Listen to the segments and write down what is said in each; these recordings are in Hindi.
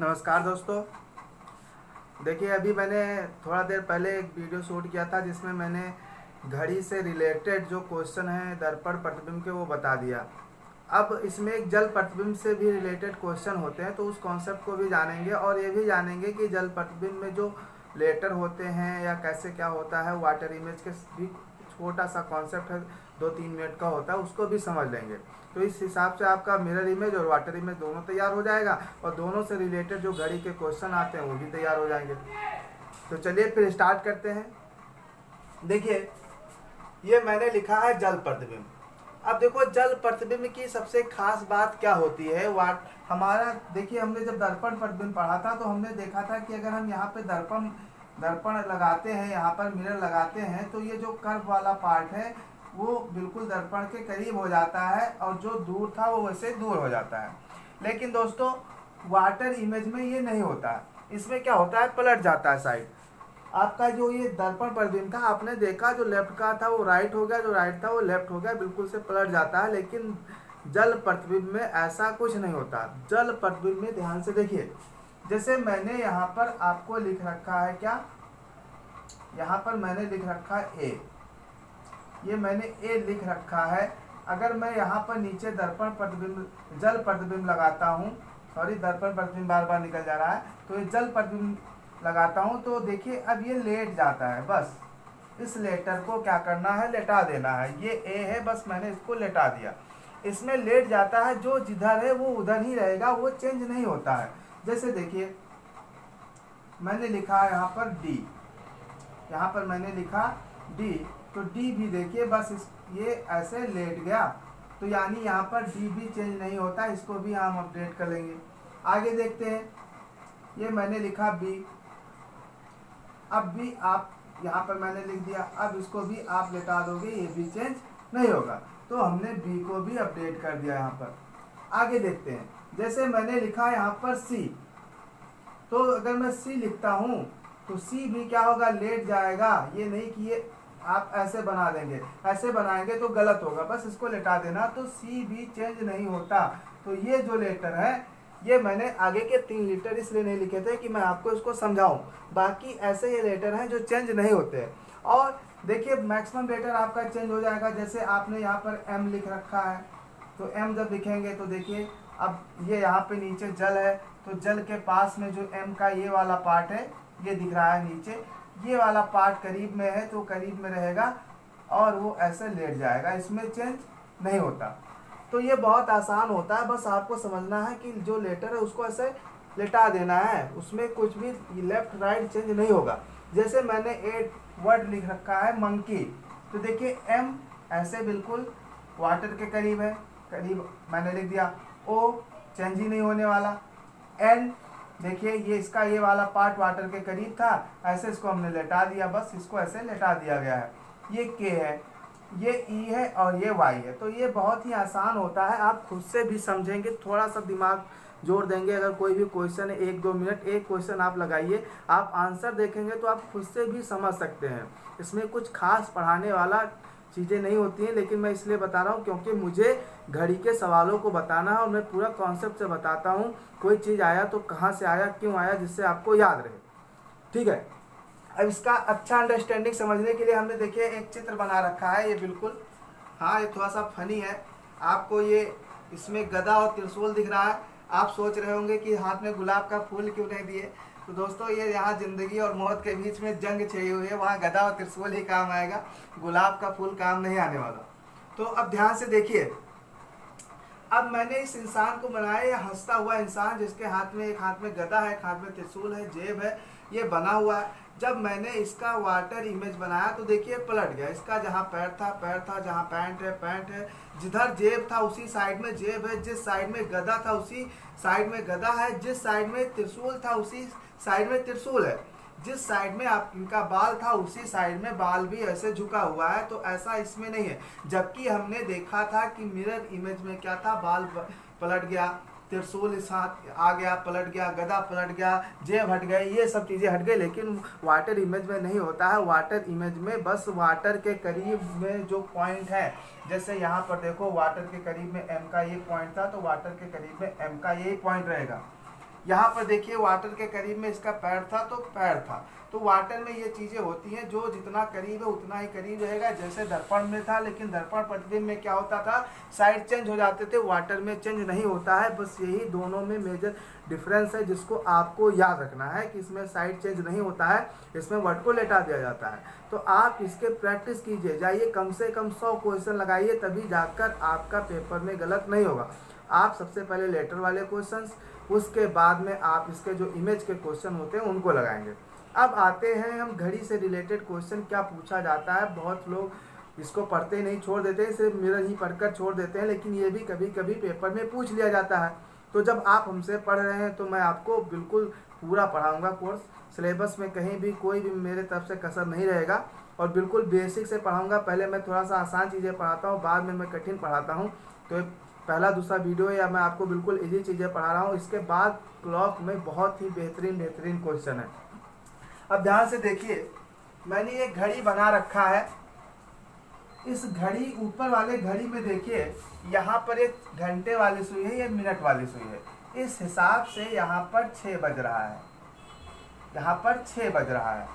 नमस्कार दोस्तों। देखिए, अभी मैंने थोड़ा देर पहले एक वीडियो शूट किया था जिसमें मैंने घड़ी से रिलेटेड जो क्वेश्चन हैं दर्पण प्रतिबिंब के वो बता दिया। अब इसमें एक जल प्रतिबिंब से भी रिलेटेड क्वेश्चन होते हैं, तो उस कॉन्सेप्ट को भी जानेंगे और ये भी जानेंगे कि जल प्रतिबिंब में जो लेटर होते हैं या कैसे क्या होता है। वाटर इमेज के भी छोटा सा कॉन्सेप्ट है, 2-3 मिनट का होता है, उसको भी समझ लेंगे। तो इस हिसाब से आपका मिरर इमेज और वाटर इमेज दोनों तैयार हो जाएगा और दोनों से रिलेटेड जो घड़ी के क्वेश्चन आते हैं वो भी तैयार हो जाएंगे। तो चलिए फिर स्टार्ट करते हैं। देखिए, ये मैंने लिखा है जल प्रतिबिंब। अब देखो, जल प्रतिबिंब की सबसे खास बात क्या होती है। हमारा देखिए, हमने जब दर्पण प्रतिबिंब पढ़ा था तो हमने देखा था कि अगर हम यहाँ पे दर्पण लगाते हैं, यहाँ पर मिरर लगाते हैं, तो ये जो कर्व वाला पार्ट है वो बिल्कुल दर्पण के करीब हो जाता है और जो दूर था वो वैसे दूर हो जाता है। लेकिन दोस्तों, वाटर इमेज में ये नहीं होता है। इसमें क्या होता है, पलट जाता है साइड। आपका जो ये दर्पण प्रतिबिंब था, आपने देखा जो लेफ्ट का था वो राइट हो गया, जो राइट था वो लेफ्ट हो गया, बिल्कुल से पलट जाता है। लेकिन जल प्रतिबिंब में ऐसा कुछ नहीं होता। जल प्रतिबिंब में ध्यान से देखिए, जैसे मैंने यहाँ पर आपको लिख रखा है, क्या यहाँ पर मैंने लिख रखा है ए, ये मैंने ए लिख रखा है। अगर मैं यहाँ पर नीचे दर्पण प्रतिबिंब जल प्रतिबिंब लगाता हूँ, सॉरी दर्पण प्रतिबिंब बार बार निकल जा रहा है, तो ये जल प्रतिबिंब लगाता हूँ तो देखिए अब ये लेट जाता है। बस इस लेटर को क्या करना है, लेटा देना है। ये ए है, बस मैंने इसको लेटा दिया। इसमें लेट जाता है, जो जिधर है वो उधर ही रहेगा, वो चेंज नहीं होता है। जैसे देखिए, मैंने लिखा है यहाँ पर डी, यहाँ पर मैंने लिखा डी, तो डी भी देखिए बस ये ऐसे लेट गया, तो यानी यहाँ पर डी भी चेंज नहीं होता। इसको भी हम अपडेट कर लेंगे। आगे देखते हैं, ये मैंने लिखा बी, अब भी आप यहाँ पर मैंने लिख दिया, अब इसको भी आप लेटा दोगे, ये भी चेंज नहीं होगा। तो हमने बी को भी अपडेट कर दिया यहाँ पर। आगे देखते हैं, जैसे मैंने लिखा यहाँ पर सी, तो अगर मैं सी लिखता हूँ तो सी भी क्या होगा, लेट जाएगा। ये नहीं कि ये आप ऐसे बना देंगे, ऐसे बनाएंगे तो गलत होगा, बस इसको लेटा देना, तो सी भी चेंज नहीं होता। तो ये जो लेटर है, ये मैंने आगे के 3 लेटर इसलिए नहीं लिखे थे कि मैं आपको इसको समझाऊं। बाकी ऐसे ये लेटर हैं जो चेंज नहीं होते हैं। और देखिए, मैक्सिमम लेटर आपका चेंज हो जाएगा। जैसे आपने यहाँ पर एम लिख रखा है, तो एम जब लिखेंगे तो देखिए, अब ये यहाँ पे नीचे जल है, तो जल के पास में जो एम का ये वाला पार्ट है, ये दिख रहा है नीचे, ये वाला पार्ट करीब में है तो करीब में रहेगा और वो ऐसे लेट जाएगा, इसमें चेंज नहीं होता। तो ये बहुत आसान होता है, बस आपको समझना है कि जो लेटर है उसको ऐसे लेटा देना है, उसमें कुछ भी लेफ्ट राइट चेंज नहीं होगा। जैसे मैंने ए वर्ड लिख रखा है मंकी, तो देखिए एम ऐसे बिल्कुल वाटर के करीब है, करीब मैंने लिख दिया। ओ चेंज ही नहीं होने वाला। एन देखिए, ये इसका ये वाला पार्ट वाटर के करीब था, ऐसे इसको हमने लेटा दिया, बस इसको ऐसे लेटा दिया गया है। ये के है, ये ई है और ये वाई है। तो ये बहुत ही आसान होता है, आप खुद से भी समझेंगे, थोड़ा सा दिमाग जोड़ देंगे। अगर कोई भी क्वेश्चन है, 1-2 मिनट एक क्वेश्चन आप लगाइए, आप आंसर देखेंगे तो आप खुद से भी समझ सकते हैं। इसमें कुछ खास पढ़ाने वाला चीज़ें नहीं होती हैं, लेकिन मैं इसलिए बता रहा हूँ क्योंकि मुझे घड़ी के सवालों को बताना है और मैं पूरा कॉन्सेप्ट से बताता हूँ। कोई चीज़ आया तो कहाँ से आया, क्यों आया, जिससे आपको याद रहे। ठीक है, अब इसका अच्छा अंडरस्टैंडिंग समझने के लिए हमने देखिए एक चित्र बना रखा है। ये बिल्कुल, हाँ ये थोड़ा सा फनी है। आपको ये इसमें गदा और त्रिशूल दिख रहा है। आप सोच रहे होंगे कि हाथ में गुलाब का फूल क्यों नहीं दिए। तो दोस्तों, ये यहाँ जिंदगी और मौत के बीच में जंग छिड़ी हुई है, वहाँ गदा और त्रिशूल ही काम आएगा, गुलाब का फूल काम नहीं आने वाला। तो अब ध्यान से देखिए, अब मैंने इस इंसान को बनाया, ये हंसता हुआ इंसान जिसके हाथ में, एक हाथ में गदा है, एक हाथ में त्रिशूल है, जेब है, ये बना हुआ है। जब मैंने इसका वाटर इमेज बनाया तो देखिए पलट गया। इसका जहाँ पैर था पैर था, जहाँ पैंट है पैंट है, जिधर जेब था उसी साइड में जेब है, जिस साइड में गदा था उसी साइड में गदा है, जिस साइड में त्रिशूल था उसी साइड में त्रिशूल है, जिस साइड में आप इनका बाल था उसी साइड में बाल भी ऐसे झुका हुआ है। तो ऐसा इसमें नहीं है। जबकि हमने देखा था कि मिरर इमेज में क्या था, बाल पलट गया, त्रिशूल इस हाथ आ गया, पलट गया, गदा पलट गया, जेब हट गए, ये सब चीज़ें हट गई। लेकिन वाटर इमेज में नहीं होता है। वाटर इमेज में बस वाटर के करीब में जो पॉइंट है, जैसे यहाँ पर देखो वाटर के करीब में एम का ये पॉइंट था, तो वाटर के करीब में एम का ये पॉइंट रहेगा। यहाँ पर देखिए वाटर के करीब में इसका पैर था तो पैर था। तो वाटर में ये चीज़ें होती हैं, जो जितना करीब है उतना ही करीब रहेगा। जैसे दर्पण में था, लेकिन दर्पण प्रतिबिंब में क्या होता था, साइड चेंज हो जाते थे, वाटर में चेंज नहीं होता है। बस यही दोनों में मेजर डिफरेंस है, जिसको आपको याद रखना है कि इसमें साइड चेंज नहीं होता है, इसमें वर्ड को लेटा दिया जाता है। तो आप इसके प्रैक्टिस कीजिए, जाइए कम से कम 100 क्वेश्चन लगाइए, तभी जाकर आपका पेपर में गलत नहीं होगा। आप सबसे पहले लेटर वाले क्वेश्चंस, उसके बाद में आप इसके जो इमेज के क्वेश्चन होते हैं उनको लगाएंगे। अब आते हैं हम घड़ी से रिलेटेड क्वेश्चन क्या पूछा जाता है। बहुत लोग इसको पढ़ते ही नहीं, छोड़ देते हैं, सिर्फ मिरर ही पढ़कर छोड़ देते हैं, लेकिन ये भी कभी कभी पेपर में पूछ लिया जाता है। तो जब आप हमसे पढ़ रहे हैं तो मैं आपको बिल्कुल पूरा पढ़ाऊंगा कोर्स, सिलेबस में कहीं भी कोई भी मेरे तरफ से कसर नहीं रहेगा, और बिल्कुल बेसिक से पढ़ाऊंगा। पहले मैं थोड़ा सा आसान चीज़ें पढ़ाता हूँ, बाद में मैं कठिन पढ़ाता हूँ। तो पहला दूसरा वीडियो या मैं आपको बिल्कुल इजी चीज़ें पढ़ा रहा हूँ। इसके बाद क्लॉक में बहुत ही बेहतरीन क्वेश्चन है। अब ध्यान से देखिए, मैंने एक घड़ी बना रखा है। इस घड़ी ऊपर वाले घड़ी में देखिए, यहाँ पर एक घंटे वाली सुई है, ये मिनट वाली सुई है। इस हिसाब से यहाँ पर 6 बज रहा है, यहाँ पर 6 बज रहा है।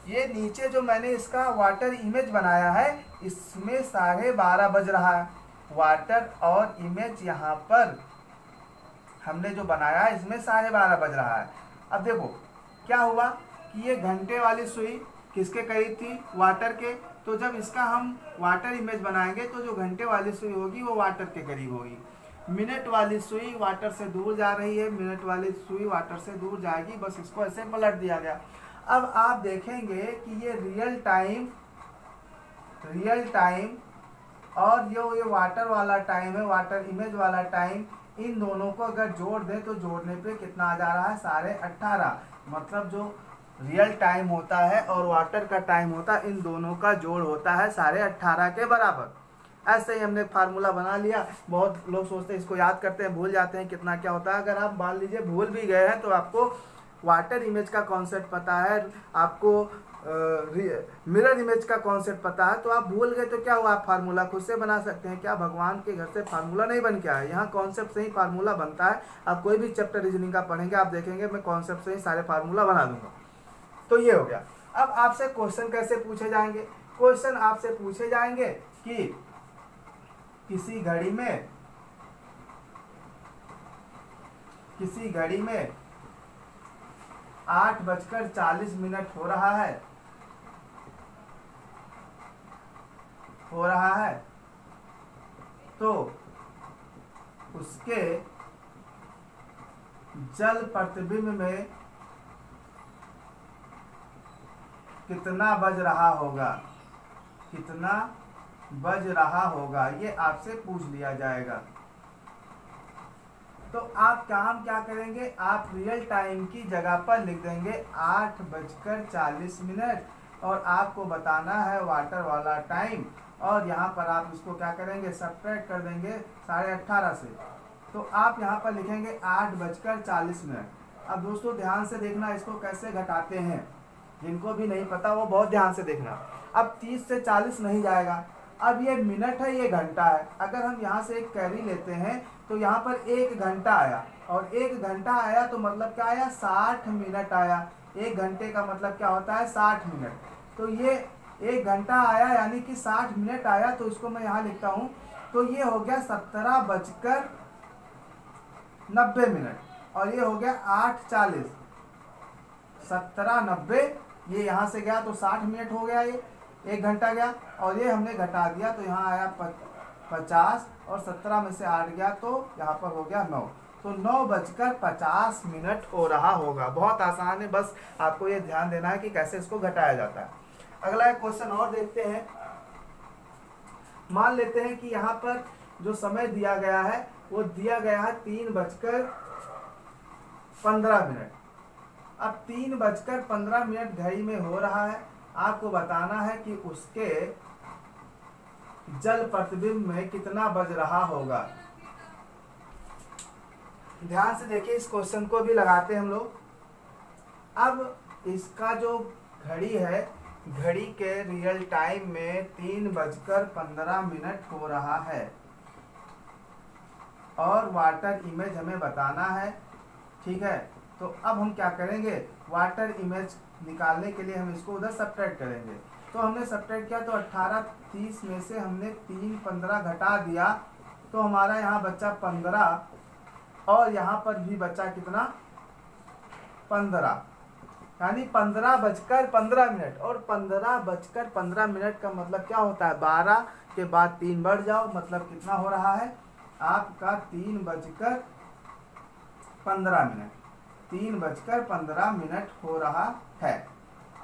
ये नीचे जो मैंने इसका वाटर इमेज बनाया है, इसमें 12:30 बज रहा है। वाटर और इमेज यहाँ पर हमने जो बनाया है, इसमें 12:30 बज रहा है। अब देखो क्या हुआ कि ये घंटे वाली सुई किसके करीब थी, वाटर के। तो जब इसका हम वाटर इमेज बनाएंगे तो जो घंटे वाली सुई होगी वो वाटर के करीब होगी। मिनट वाली सुई वाटर से दूर जा रही है, मिनट वाली सुई वाटर से दूर जाएगी। बस इसको ऐसे पलट दिया गया। अब आप देखेंगे कि ये रियल टाइम और ये वाटर वाला टाइम है, वाटर इमेज वाला टाइम, इन दोनों को अगर जोड़ दें तो जोड़ने पे कितना आ जा रहा है, 18:30। मतलब जो रियल टाइम होता है और वाटर का टाइम होता है, इन दोनों का जोड़ होता है 18:30 के बराबर। ऐसे ही हमने फार्मूला बना लिया। बहुत लोग सोचते हैं इसको याद करते हैं, भूल जाते हैं कितना क्या होता है। अगर आप मान लीजिए भूल भी गए हैं तो आपको वाटर इमेज का कॉन्सेप्ट पता है, आपको मिरर इमेज का कॉन्सेप्ट पता है, तो आप भूल गए तो क्या हुआ, आप फार्मूला खुद से बना सकते हैं। क्या भगवान के घर से फार्मूला नहीं बन के आया, यहाँ कॉन्सेप्ट से ही फार्मूला बनता है। आप कोई भी चैप्टर रीजनिंग का पढ़ेंगे, आप देखेंगे मैं कॉन्सेप्ट से ही सारे फार्मूला बना दूंगा। तो ये हो गया। अब आपसे क्वेश्चन कैसे पूछे जाएंगे, क्वेश्चन आपसे पूछे जाएंगे कि किसी घड़ी में 8:40 हो रहा है, तो उसके जल प्रतिबिंब में कितना बज रहा होगा, ये आपसे पूछ लिया जाएगा। तो आप काम क्या करेंगे, आप रियल टाइम की जगह पर लिख देंगे 8:40 और आपको बताना है वाटर वाला टाइम, और यहाँ पर आप इसको क्या करेंगे, सब्ट्रैक्ट कर देंगे 18:30 से। तो आप यहाँ पर लिखेंगे 8:40। अब दोस्तों ध्यान से देखना, इसको कैसे घटाते हैं, जिनको भी नहीं पता वो बहुत ध्यान से देखना। अब 30 से 40 नहीं जाएगा। अब ये मिनट है, ये घंटा है। अगर हम यहाँ से एक कैरी लेते हैं तो यहाँ पर 1 घंटा आया, और 1 घंटा आया तो मतलब क्या आया, 60 मिनट आया। 1 घंटे का मतलब क्या होता है, 60 मिनट। तो ये 1 घंटा आया यानी कि 60 मिनट आया, तो इसको मैं यहाँ लिखता हूँ। तो ये हो गया 17:90, और ये हो गया 8:40। 17:90, ये यहाँ से गया तो 60 मिनट हो गया, ये 1 घंटा गया, और ये हमने घटा दिया तो यहाँ आया 50, और 17 में से 8 गया तो यहाँ पर हो गया 9। तो 9:50 हो रहा होगा। बहुत आसान है, बस आपको ये ध्यान देना है कि कैसे इसको घटाया जाता है। अगला एक क्वेश्चन और देखते हैं। मान लेते हैं कि यहाँ पर जो समय दिया गया है वो दिया गया है 3:15। अब 3:15 घड़ी में हो रहा है। आपको बताना है कि उसके जल प्रतिबिंब में कितना बज रहा होगा। ध्यान से देखिए, इस क्वेश्चन को भी लगाते हैं हम लोग। अब इसका जो घड़ी है, घड़ी के रियल टाइम में 3:15 हो रहा है, और वाटर इमेज हमें बताना है। ठीक है। तो अब हम क्या करेंगे, वाटर इमेज निकालने के लिए हम इसको उधर सब्ट्रैक्ट करेंगे। तो हमने सब्ट्रैक्ट किया तो 18 30 में से हमने 3 15 घटा दिया, तो हमारा यहाँ बच्चा 15 और यहाँ पर भी बच्चा कितना 15, यानी 15:15 और 15:15 का मतलब क्या होता है, 12 के बाद 3 बढ़ जाओ, मतलब कितना हो रहा है आपका 3:15, 3:15 हो रहा है।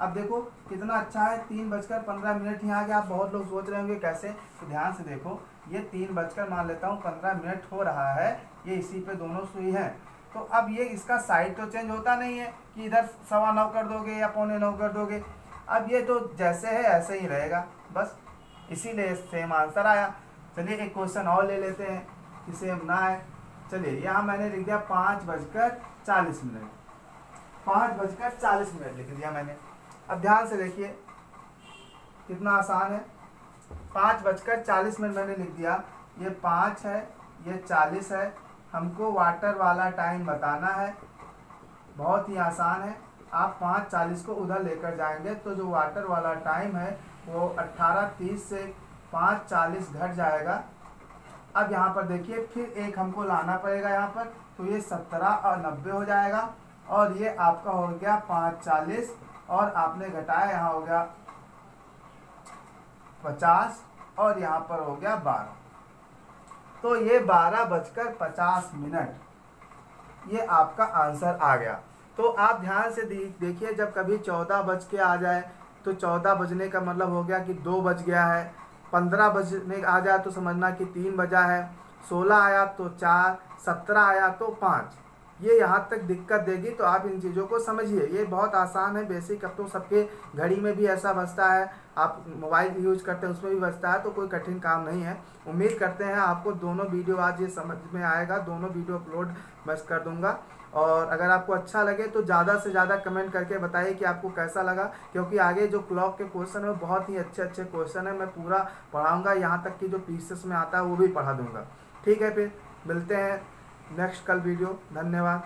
अब देखो कितना अच्छा है, 3:15 यहाँ आ गया। आप बहुत लोग सोच रहे होंगे कैसे, तो ध्यान से देखो, ये 3 मान लेता हूँ 15 हो रहा है, ये इसी पे दोनों सुई है। तो अब ये इसका साइड तो चेंज होता नहीं है कि इधर 9:15 कर दोगे या 8:45 कर दोगे, अब ये तो जैसे है ऐसे ही रहेगा, बस इसीलिए सेम आंसर आया। चलिए एक क्वेश्चन और ले लेते हैं कि सेम ना आए। चलिए यहाँ मैंने लिख दिया 5:40, 5:40 लिख दिया मैंने। अब ध्यान से देखिए कितना आसान है, 5:40 मैंने लिख दिया, ये 5 है ये 40 है, हमको वाटर वाला टाइम बताना है। बहुत ही आसान है, आप 5:40 को उधर लेकर जाएंगे तो जो वाटर वाला टाइम है वो 18:30 से 5:40 घट जाएगा। अब यहाँ पर देखिए फिर एक हमको लाना पड़ेगा यहाँ पर, तो ये 17 और 90 हो जाएगा, और ये आपका हो गया 5:40 और आपने घटाया यहाँ हो गया 50 और यहाँ पर हो गया 12, तो ये 12:50 ये आपका आंसर आ गया। तो आप ध्यान से देखिए, जब कभी 14 बज के आ जाए तो 14 बजने का मतलब हो गया कि 2 बज गया है, 15 बजने आ जाए तो समझना कि 3 बजा है, 16 आया तो 4, 17 आया तो 5, ये यहाँ तक दिक्कत देगी। तो आप इन चीज़ों को समझिए, ये बहुत आसान है, बेसिक। अब तो सबके घड़ी में भी ऐसा बजता है, आप मोबाइल यूज करते हैं उसमें भी बजता है, तो कोई कठिन काम नहीं है। उम्मीद करते हैं आपको दोनों वीडियो आज ये समझ में आएगा, दोनों वीडियो अपलोड बस कर दूंगा। और अगर आपको अच्छा लगे तो ज़्यादा से ज़्यादा कमेंट करके बताइए कि आपको कैसा लगा, क्योंकि आगे जो क्लॉक के क्वेश्चन है वो बहुत ही अच्छे अच्छे क्वेश्चन है, मैं पूरा पढ़ाऊँगा, यहाँ तक कि जो पीसेस में आता है वो भी पढ़ा दूँगा। ठीक है, फिर मिलते हैं नेक्स्ट कल वीडियो। धन्यवाद।